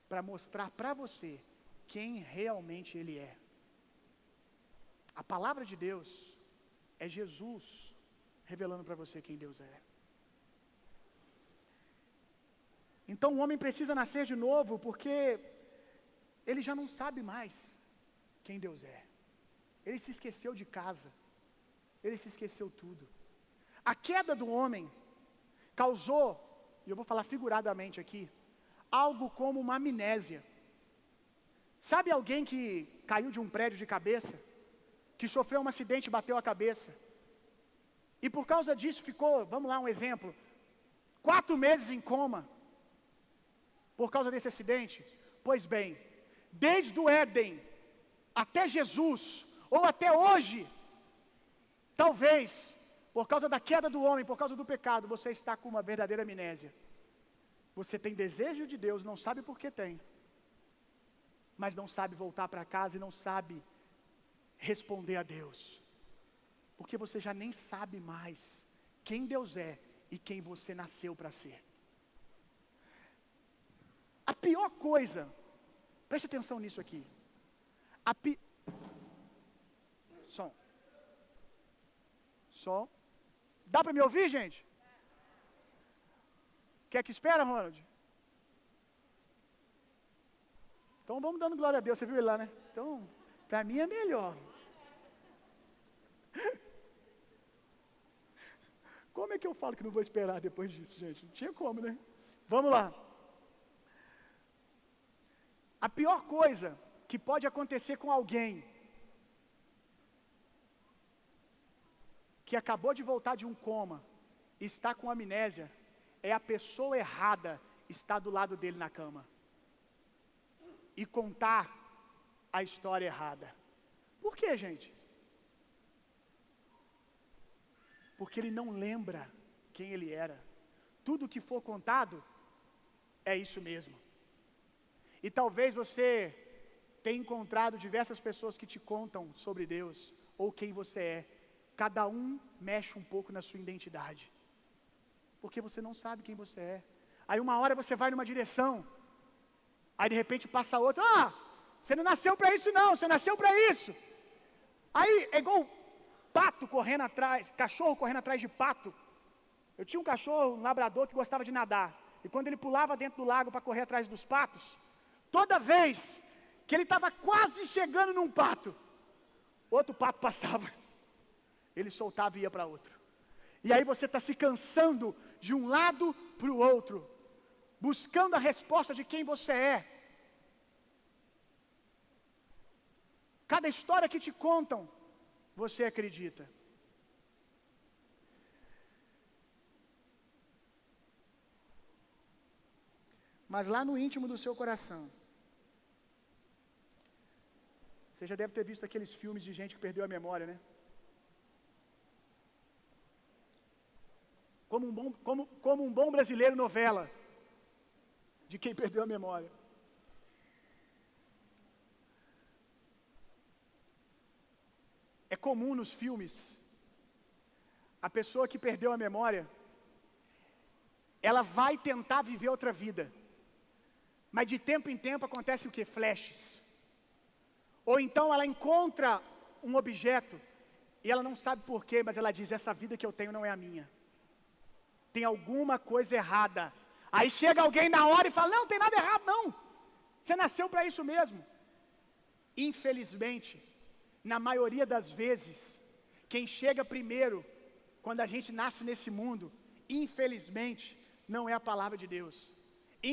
para mostrar para você quem realmente Ele é. A palavra de Deus é Jesus revelando para você quem Deus é. Então o homem precisa nascer de novo, porque ele já não sabe mais quem Deus é. Ele se esqueceu de casa, ele se esqueceu tudo. A queda do homem causou, e eu vou falar figuradamente aqui, algo como uma amnésia. Sabe alguém que caiu de um prédio de cabeça, que sofreu um acidente e bateu a cabeça, e por causa disso ficou, vamos lá, um exemplo, 4 meses em coma, por causa desse acidente? Pois bem, desde o Éden até Jesus, ou até hoje, talvez, por causa da queda do homem, por causa do pecado, você está com uma verdadeira amnésia. Você tem desejo de Deus, não sabe por que tem, mas não sabe voltar para casa e não sabe responder a Deus, porque você já nem sabe mais quem Deus é e quem você nasceu para ser. A pior coisa, preste atenção nisso aqui, Som. Dá para me ouvir, gente? Quer que espera, Ronald? Então vamos dando glória a Deus, você viu ele lá, né? Então, para mim é melhor. Como é que eu falo que não vou esperar depois disso, gente? Não tinha como, né? Vamos lá. A pior coisa que pode acontecer com alguém que acabou de voltar de um coma, está com amnésia, é a pessoa errada estar do lado dele na cama e contar a história errada. Por quê, gente? Porque ele não lembra quem ele era. Tudo que for contado é isso mesmo. E talvez você tenha encontrado diversas pessoas que te contam sobre Deus ou quem você é. Cada um mexe um pouco na sua identidade, porque você não sabe quem você é. Aí uma hora você vai numa direção, aí de repente passa outra. Você não nasceu para isso não, você nasceu para isso. Aí é igual pato correndo atrás, cachorro correndo atrás de pato. Eu tinha um cachorro, um labrador, que gostava de nadar, e quando ele pulava dentro do lago para correr atrás dos patos, toda vez que ele estava quase chegando num pato, outro pato passava, ele soltava e ia para outro. E aí você está se cansando de um lado para o outro, buscando a resposta de quem você é. Cada história que te contam, você acredita. mas lá no íntimo do seu coração, você já deve ter visto aqueles filmes de gente que perdeu a memória, né? Como um bom brasileiro novela, de quem perdeu a memória. É comum nos filmes, a pessoa que perdeu a memória, ela vai tentar viver outra vida, mas de tempo em tempo acontece o que? Flashes. Ou então ela encontra um objeto, e ela não sabe porquê, mas ela diz, essa vida que eu tenho não é a minha. Tem alguma coisa errada. Aí chega alguém na hora e fala, não tem nada errado não. Você nasceu para isso mesmo. Infelizmente, na maioria das vezes, quem chega primeiro, quando a gente nasce nesse mundo, infelizmente, não é a palavra de Deus.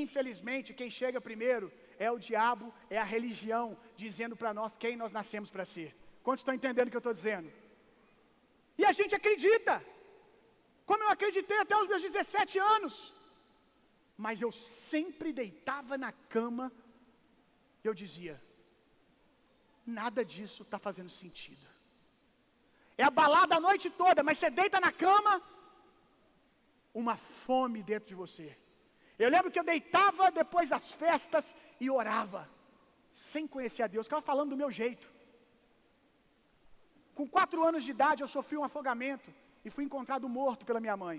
Infelizmente, quem chega primeiro é o diabo, é a religião, dizendo para nós quem nós nascemos para ser. Quantos estão entendendo o que eu estou dizendo? E a gente acredita, como eu acreditei até os meus 17 anos. Mas eu sempre deitava na cama e eu dizia, nada disso está fazendo sentido. É a balada a noite toda, mas você deita na cama, uma fome dentro de você. Eu lembro que eu deitava depois das festas e orava, sem conhecer a Deus, ficava falando do meu jeito. Com 4 anos de idade eu sofri um afogamento e fui encontrado morto pela minha mãe.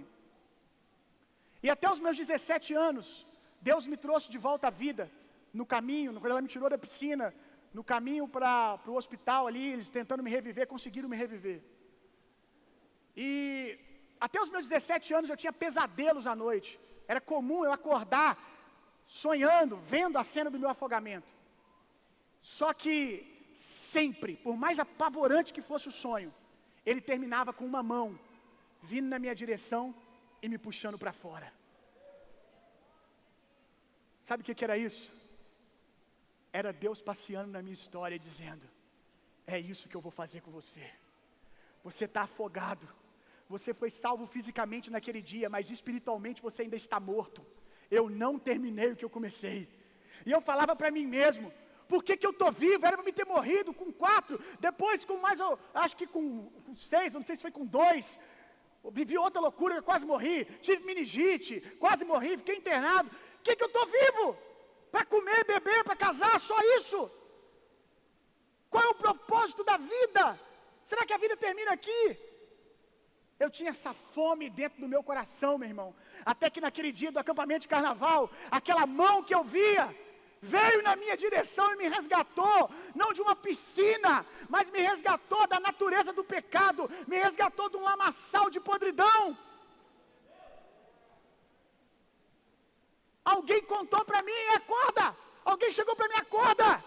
E até os meus 17 anos, Deus me trouxe de volta à vida, no caminho, quando ela me tirou da piscina, no caminho para o hospital ali, eles tentando me reviver, conseguiram me reviver. E até os meus 17 anos eu tinha pesadelos à noite. Era comum eu acordar sonhando, vendo a cena do meu afogamento. Só que sempre, por mais apavorante que fosse o sonho, ele terminava com uma mão vindo na minha direção e me puxando para fora. Sabe o que era isso? Era Deus passeando na minha história dizendo, é isso que eu vou fazer com você. Você está afogado. Você foi salvo fisicamente naquele dia, mas espiritualmente você ainda está morto. Eu não terminei o que eu comecei. E eu falava para mim mesmo, por que eu estou vivo? Era para me ter morrido com 4, depois com mais, acho que com 6, não sei se foi com 2. Vivi outra loucura, eu quase morri. Tive meningite, quase morri, fiquei internado. Por que eu estou vivo? Para comer, beber, para casar, só isso? Qual é o propósito da vida? Será que a vida termina aqui? Eu tinha essa fome dentro do meu coração, meu irmão. Até que naquele dia do acampamento de carnaval, aquela mão que eu via, veio na minha direção e me resgatou, não de uma piscina, mas me resgatou da natureza do pecado, me resgatou de um lamaçal de podridão. Alguém contou para mim, acorda! Alguém chegou para mim, acorda!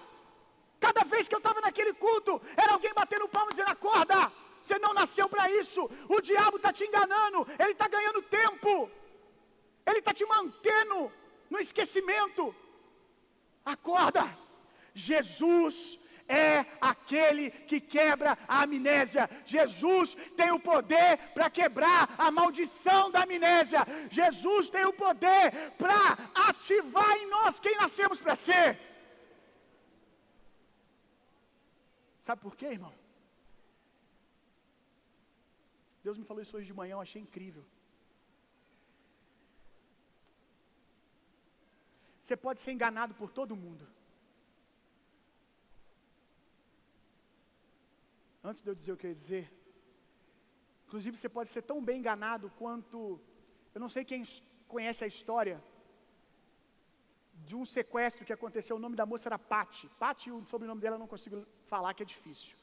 Cada vez que eu estava naquele culto, era alguém batendo palma dizendo, acorda! Você não nasceu para isso, o diabo está te enganando, ele está ganhando tempo, ele está te mantendo no esquecimento. Acorda! Jesus é aquele que quebra a amnésia. Jesus tem o poder para quebrar a maldição da amnésia. Jesus tem o poder para ativar em nós quem nascemos para ser. Sabe por quê, irmão? Deus me falou isso hoje de manhã, eu achei incrível. Você pode ser enganado por todo mundo. Antes de eu dizer o que eu ia dizer, inclusive você pode ser tão bem enganado quanto, eu não sei quem conhece a história de um sequestro que aconteceu, o nome da moça era Patti. Patti, o sobrenome dela eu não consigo falar, que é difícil.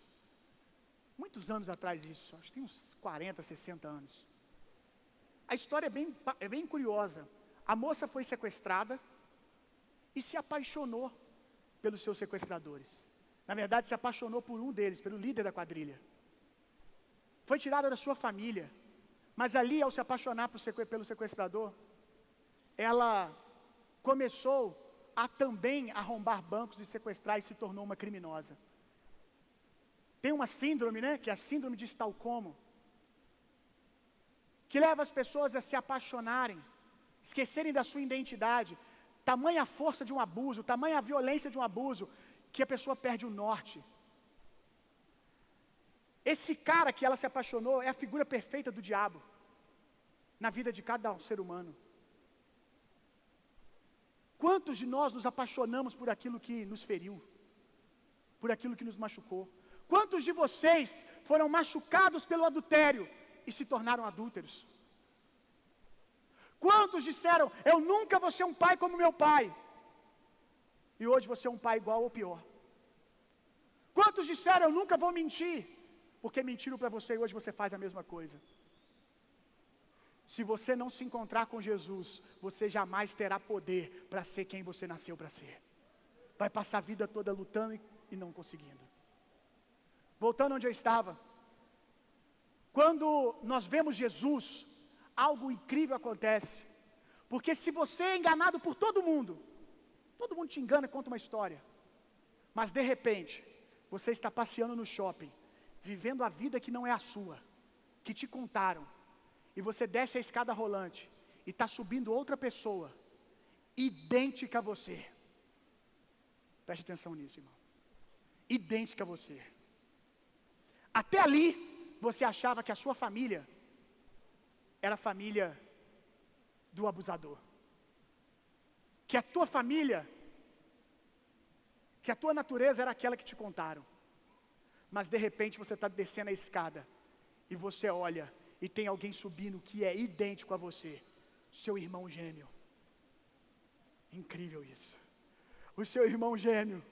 Muitos anos atrás isso, acho que tem uns 40, 60 anos. A história é bem curiosa. A moça foi sequestrada e se apaixonou pelos seus sequestradores. Na verdade, se apaixonou por um deles, pelo líder da quadrilha. Foi tirada da sua família. Mas ali, ao se apaixonar pelo sequestrador, ela começou a também arrombar bancos e sequestrar e se tornou uma criminosa. Tem uma síndrome, né, que é a síndrome de Estocolmo, que leva as pessoas a se apaixonarem, esquecerem da sua identidade, tamanha força de um abuso, tamanha violência de um abuso, que a pessoa perde o norte. Esse cara que ela se apaixonou é a figura perfeita do diabo na vida de cada ser humano. Quantos de nós nos apaixonamos por aquilo que nos feriu, por aquilo que nos machucou? Quantos de vocês foram machucados pelo adultério e se tornaram adúlteros? Quantos disseram, eu nunca vou ser um pai como meu pai, e hoje você é um pai igual ou pior? Quantos disseram, eu nunca vou mentir, porque mentiram para você e hoje você faz a mesma coisa? Se você não se encontrar com Jesus, você jamais terá poder para ser quem você nasceu para ser. Vai passar a vida toda lutando e não conseguindo. Voltando onde eu estava. Quando nós vemos Jesus, algo incrível acontece. Porque se você é enganado por todo mundo te engana e conta uma história. Mas de repente, você está passeando no shopping, vivendo a vida que não é a sua, que te contaram. E você desce a escada rolante e está subindo outra pessoa, idêntica a você. Preste atenção nisso, irmão. Idêntica a você. Até ali, você achava que a sua família era a família do abusador. Que a tua família, que a tua natureza era aquela que te contaram. Mas de repente você está descendo a escada e você olha e tem alguém subindo que é idêntico a você, seu irmão gêmeo. Incrível isso. O seu irmão gêmeo.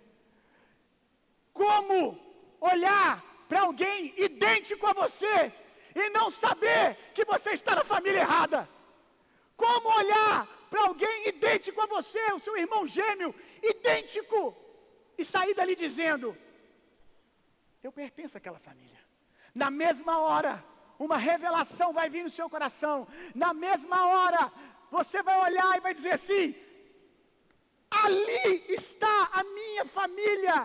Como olhar para alguém idêntico a você e não saber que você está na família errada? Como olhar para alguém idêntico a você, o seu irmão gêmeo, idêntico, e sair dali dizendo, eu pertenço àquela família? Na mesma hora, uma revelação vai vir no seu coração. Na mesma hora, você vai olhar e vai dizer assim, ali está a minha família.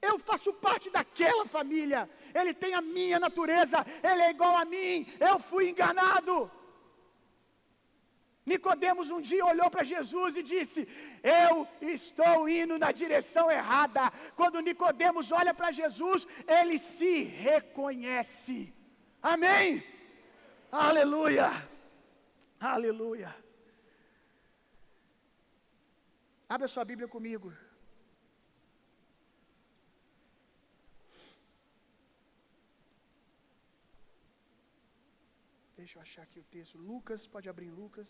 Eu faço parte daquela família. Ele tem a minha natureza, ele é igual a mim. Eu fui enganado. Nicodemos um dia olhou para Jesus e disse, eu estou indo na direção errada. Quando Nicodemos olha para Jesus, ele se reconhece. Amém? Aleluia! Aleluia! Abra sua Bíblia comigo. Deixa eu achar aqui o texto. Lucas, pode abrir em Lucas.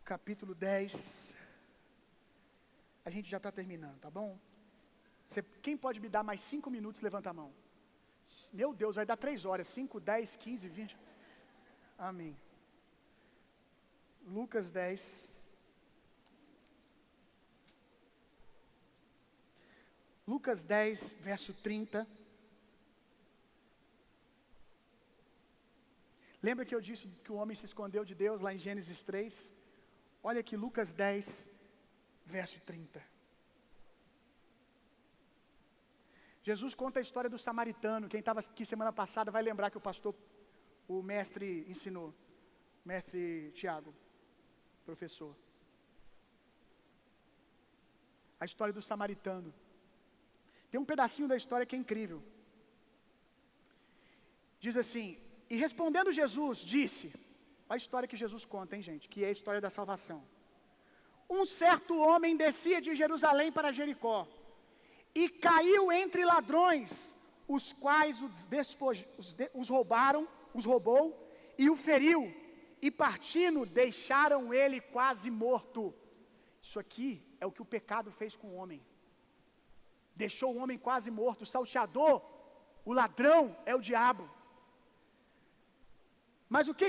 Capítulo 10. A gente já está terminando, tá bom? Quem pode me dar mais 5 minutos, levanta a mão. Meu Deus, vai dar 3 horas. 5, 10, 15, 20. Amém. Lucas 10. Lucas 10, verso 30. Lembra que eu disse que o homem se escondeu de Deus lá em Gênesis 3? Olha aqui Lucas 10, verso 30. Jesus conta a história do samaritano. Quem estava aqui semana passada vai lembrar que o mestre ensinou. Mestre Tiago, professor. A história do samaritano. Tem um pedacinho da história que é incrível. Diz assim, e respondendo Jesus, disse, olha a história que Jesus conta, hein, gente, que é a história da salvação. Um certo homem descia de Jerusalém para Jericó, e caiu entre ladrões, os quais os roubou, e o feriu, e partindo, deixaram ele quase morto. Isso aqui é o que o pecado fez com o homem. Deixou o homem quase morto. O salteador, o ladrão, é o diabo. Mas o que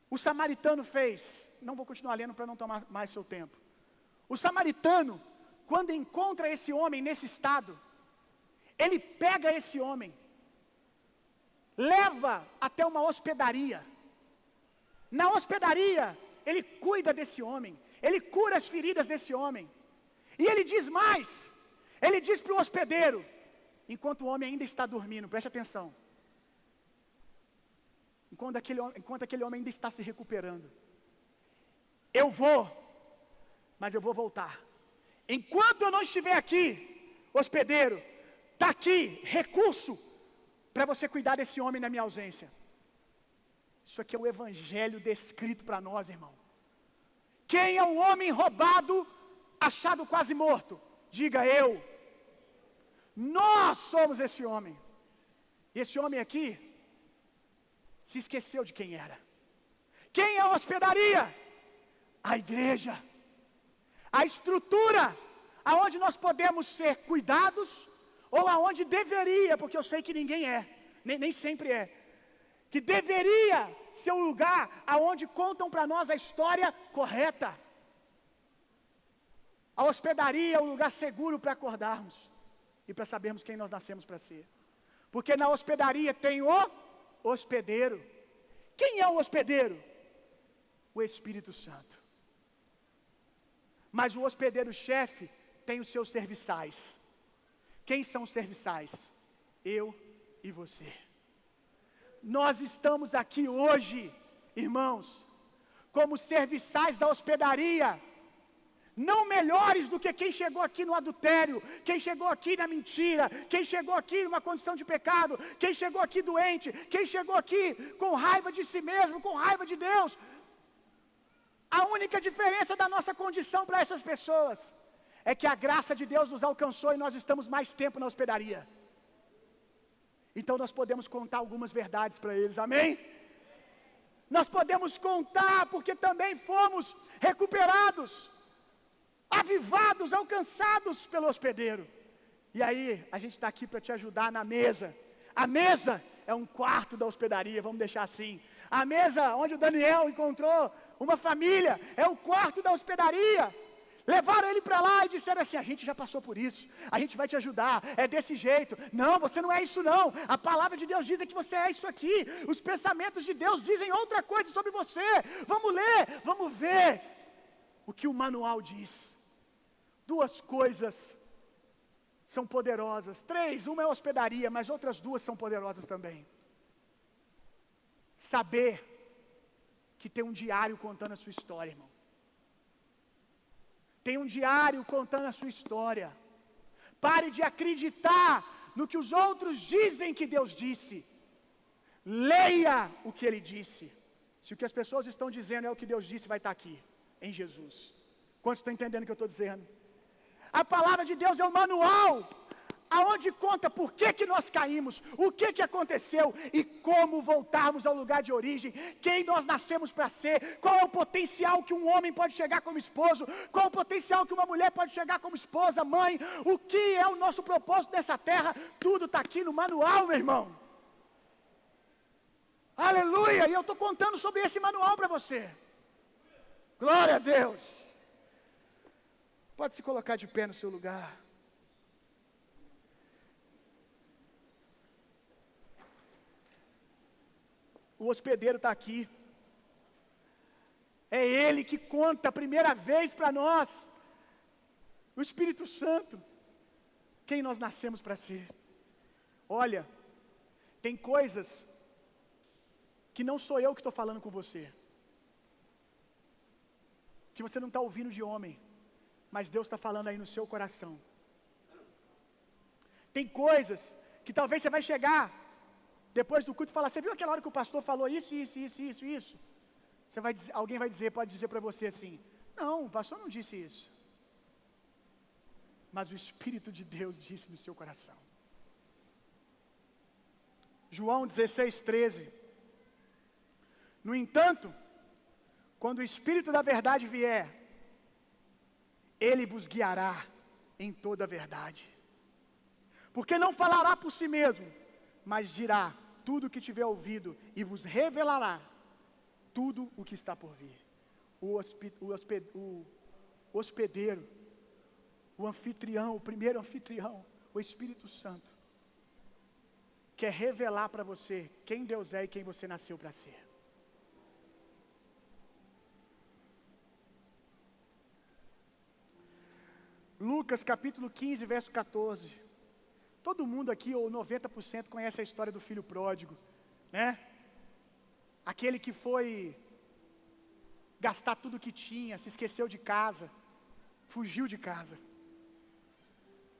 o samaritano fez? Não vou continuar lendo para não tomar mais seu tempo. O samaritano, quando encontra esse homem nesse estado, ele pega esse homem, leva até uma hospedaria. Na hospedaria, ele cuida desse homem, ele cura as feridas desse homem. E ele diz mais, ele diz para o hospedeiro, enquanto o homem ainda está dormindo, preste atenção. enquanto aquele homem ainda está se recuperando. Eu vou, mas eu vou voltar. Enquanto eu não estiver aqui, hospedeiro, está aqui recurso para você cuidar desse homem na minha ausência. Isso aqui é o evangelho descrito para nós, irmão. Quem é um homem roubado, achado quase morto? Diga eu. Nós somos esse homem. E esse homem aqui se esqueceu de quem era. Quem é a hospedaria? A igreja. A estrutura aonde nós podemos ser cuidados, ou aonde deveria, porque eu sei que ninguém é, nem sempre é, que deveria ser o lugar aonde contam para nós a história correta. A hospedaria é o lugar seguro para acordarmos e para sabermos quem nós nascemos para ser. Porque na hospedaria tem o hospedeiro. Quem é o hospedeiro? O Espírito Santo. Mas o hospedeiro-chefe tem os seus serviçais. Quem são os serviçais? Eu e você. Nós estamos aqui hoje, irmãos, como serviçais da hospedaria, não melhores do que quem chegou aqui no adultério, quem chegou aqui na mentira, quem chegou aqui numa condição de pecado, quem chegou aqui doente, quem chegou aqui com raiva de si mesmo, com raiva de Deus. A única diferença da nossa condição para essas pessoas é que a graça de Deus nos alcançou e nós estamos mais tempo na hospedaria. Então nós podemos contar algumas verdades para eles, amém? Nós podemos contar porque também fomos recuperados, avivados, alcançados pelo hospedeiro. E aí, a gente está aqui para te ajudar na mesa. A mesa é um quarto da hospedaria, vamos deixar assim. A mesa onde o Daniel encontrou uma família é o quarto da hospedaria. Levaram ele para lá e disseram assim: a gente já passou por isso, a gente vai te ajudar, é desse jeito. Não, você não é isso não. A palavra de Deus diz que você é isso aqui. Os pensamentos de Deus dizem outra coisa sobre você. Vamos ler, vamos ver o que o manual diz. Duas coisas são poderosas. Três, uma é hospedaria, mas outras duas são poderosas também. Saber que tem um diário contando a sua história, irmão. Tem um diário contando a sua história. Pare de acreditar no que os outros dizem que Deus disse. Leia o que Ele disse. Se o que as pessoas estão dizendo é o que Deus disse, vai estar aqui, em Jesus. Quantos estão entendendo o que eu estou dizendo? A palavra de Deus é o manual, aonde conta por que nós caímos, o que aconteceu e como voltarmos ao lugar de origem, quem nós nascemos para ser, qual é o potencial que um homem pode chegar como esposo, qual é o potencial que uma mulher pode chegar como esposa, mãe, o que é o nosso propósito nessa terra, tudo está aqui no manual, meu irmão. Aleluia! E eu estou contando sobre esse manual para você. Glória a Deus! Pode se colocar de pé no seu lugar. O hospedeiro está aqui. É Ele que conta a primeira vez para nós. O Espírito Santo. Quem nós nascemos para ser. Olha, tem coisas que não sou eu que estou falando com você. Que você não está ouvindo de homem. Mas Deus está falando aí no seu coração. Tem coisas que talvez você vai chegar depois do culto e falar: você viu aquela hora que o pastor falou isso, isso, isso, isso, isso? Você vai dizer, alguém vai dizer, pode dizer para você assim: não, o pastor não disse isso. Mas o Espírito de Deus disse no seu coração. João 16:13. No entanto, quando o Espírito da verdade vier, Ele vos guiará em toda a verdade. Porque não falará por si mesmo, mas dirá tudo o que tiver ouvido e vos revelará tudo o que está por vir. O hospedeiro, o anfitrião, o primeiro anfitrião, o Espírito Santo, quer revelar para você quem Deus é e quem você nasceu para ser. Lucas capítulo 15, verso 14. Todo mundo aqui, ou 90%, conhece a história do filho pródigo, né? aquele que foi gastar tudo que tinha, se esqueceu de casa, fugiu de casa.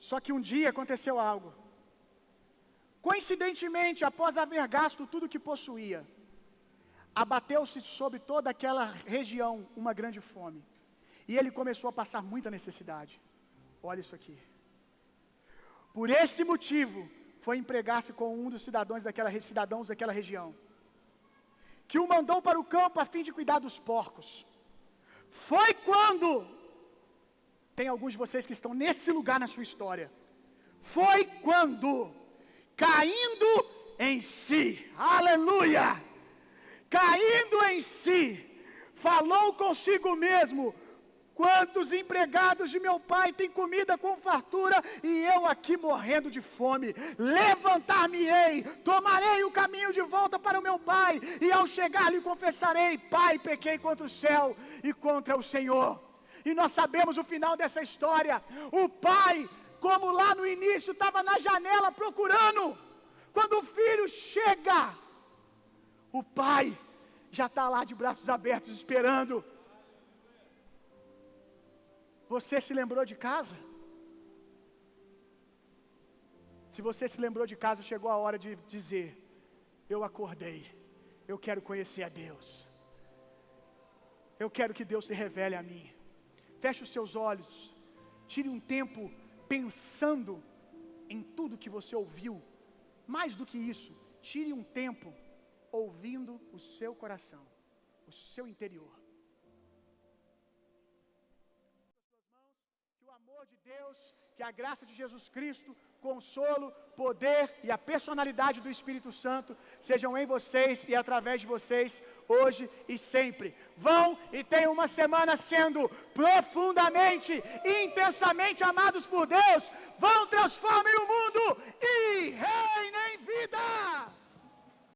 Só que um dia aconteceu algo. Coincidentemente, após haver gasto tudo que possuía, abateu-se sobre toda aquela região uma grande fome. E ele começou a passar muita necessidade. Olha isso aqui. Por esse motivo, foi empregar-se com um dos cidadãos daquela região, que o mandou para o campo a fim de cuidar dos porcos. Foi quando, tem alguns de vocês que estão nesse lugar na sua história, foi quando, caindo em si, aleluia, caindo em si, falou consigo mesmo: quantos empregados de meu pai têm comida com fartura e eu aqui morrendo de fome? Levantar-me-ei, tomarei o caminho de volta para o meu pai, e ao chegar lhe confessarei: pai, pequei contra o céu e contra o Senhor. E nós sabemos o final dessa história. O pai, como lá no início, estava na janela procurando. Quando o filho chega, o pai já está lá de braços abertos esperando. Você se lembrou de casa? Se você se lembrou de casa, chegou a hora de dizer: eu acordei, eu quero conhecer a Deus, eu quero que Deus se revele a mim. Feche os seus olhos, tire um tempo pensando em tudo que você ouviu. Mais do que isso, tire um tempo ouvindo o seu coração, o seu interior. Que o amor de Deus, que a graça de Jesus Cristo, consolo, poder e a personalidade do Espírito Santo sejam em vocês e através de vocês, hoje e sempre. Vão e tenham uma semana sendo profundamente e intensamente amados por Deus. Vão, transformem o mundo